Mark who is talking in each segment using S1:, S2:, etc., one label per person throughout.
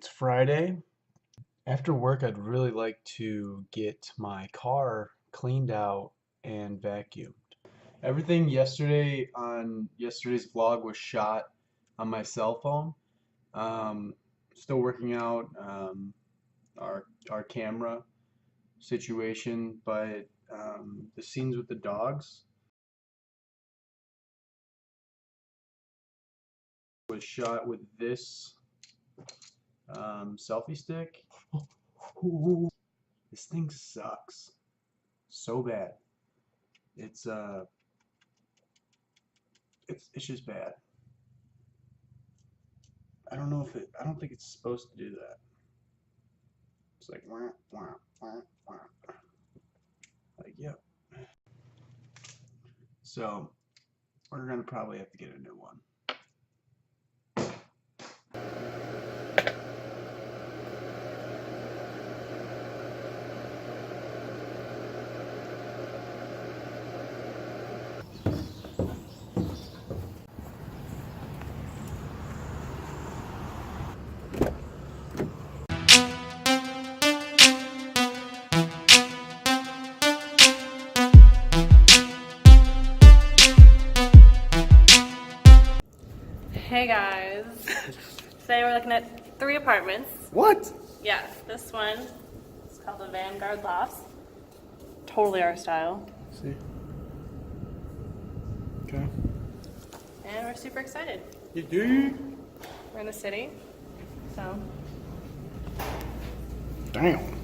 S1: It's Friday. After work, I'd really like to get my car cleaned out and vacuumed. Everything on yesterday's vlog was shot on my cell phone. Um, Still working out our camera situation, but the scenes with the dogs was shot with this selfie stick. This thing sucks so bad. It's it's just bad. I don't think it's supposed to do that. It's like wah, wah, wah, wah. Like, yep. So we're gonna probably have to get a new one.
S2: Hey guys, today we're looking at 3 apartments.
S1: What?
S2: Yeah, this one is called the Vanguard Lofts. Totally our style.
S1: See? Okay.
S2: And we're super excited.
S1: You do?
S2: We're in the city, so.
S1: Damn.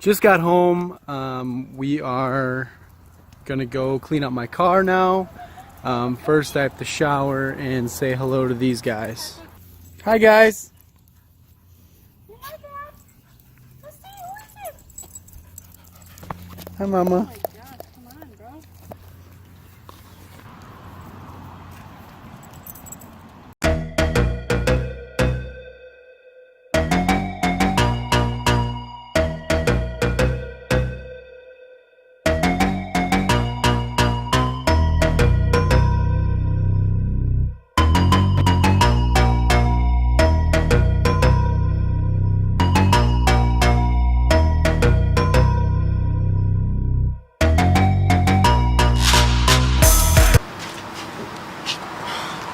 S1: Just got home. We are gonna go clean up my car now. First I have to shower and say hello to these guys. Hi guys.
S2: Hi Dad. Let's see, who is it?
S1: Hi Mama.
S2: Oh my gosh, come on, bro.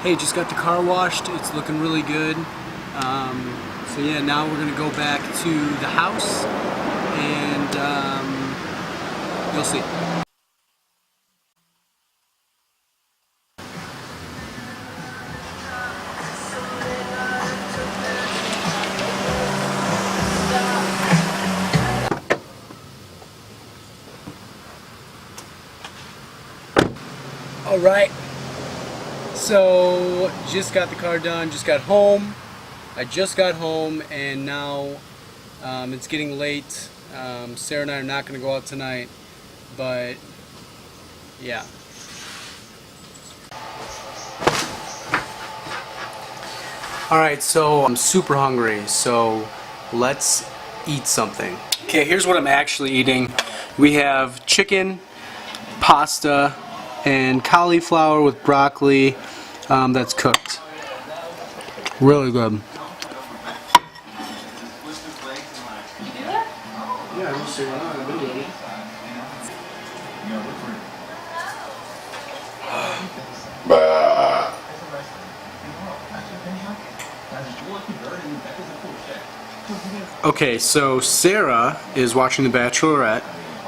S1: Hey, just got the car washed. It's looking really good. So yeah, now we're gonna go back to the house and you'll see. All right. So just got the car done, just got home. I just got home and now it's getting late. Sarah and I are not going to go out tonight, but yeah. Alright, so I'm super hungry, so let's eat something. Okay, here's what I'm actually eating. We have chicken, pasta, and cauliflower with broccoli that's cooked. Really good. Yeah, I'm just Okay, so Sarah is watching The Bachelorette,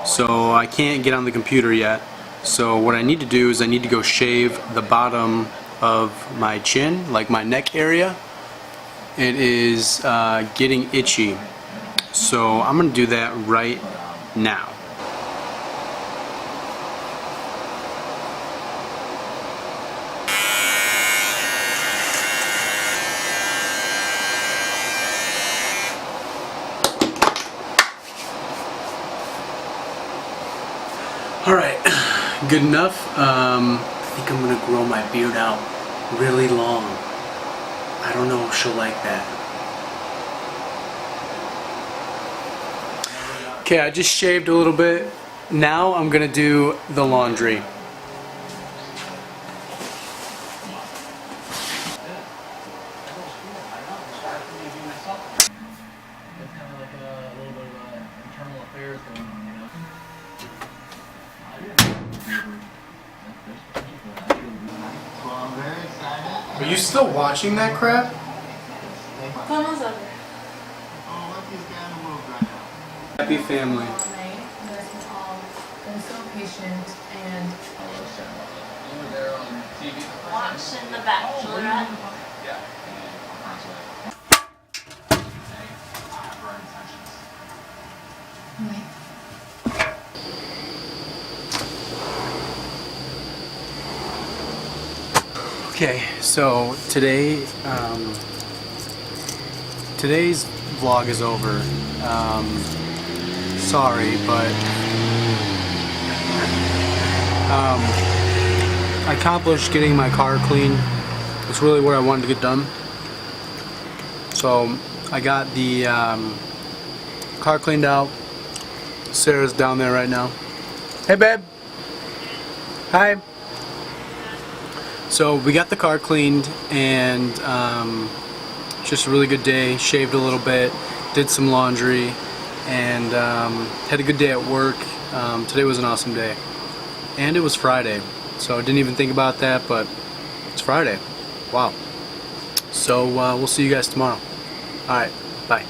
S1: so I can't get on the computer yet. So what I need to do is I need to go shave the bottom of my chin, like my neck area. It is getting itchy. So I'm going to do that right now. good enough. I think I'm gonna grow my beard out really long. I don't know if she'll like that. Okay, I just shaved a little bit. Now I'm gonna do the laundry. Are you still watching that crap? Happy family.
S2: Watching The Bachelorette.
S1: Okay, so today, today's vlog is over. Sorry, but I accomplished getting my car clean. It's really what I wanted to get done. So I got the car cleaned out. Sarah's down there right now. Hey, babe. Hi. So we got the car cleaned, and just a really good day. Shaved a little bit, did some laundry, and had a good day at work. Today was an awesome day, and it was Friday, so I didn't even think about that, but it's Friday. Wow. So we'll see you guys tomorrow. All right, bye.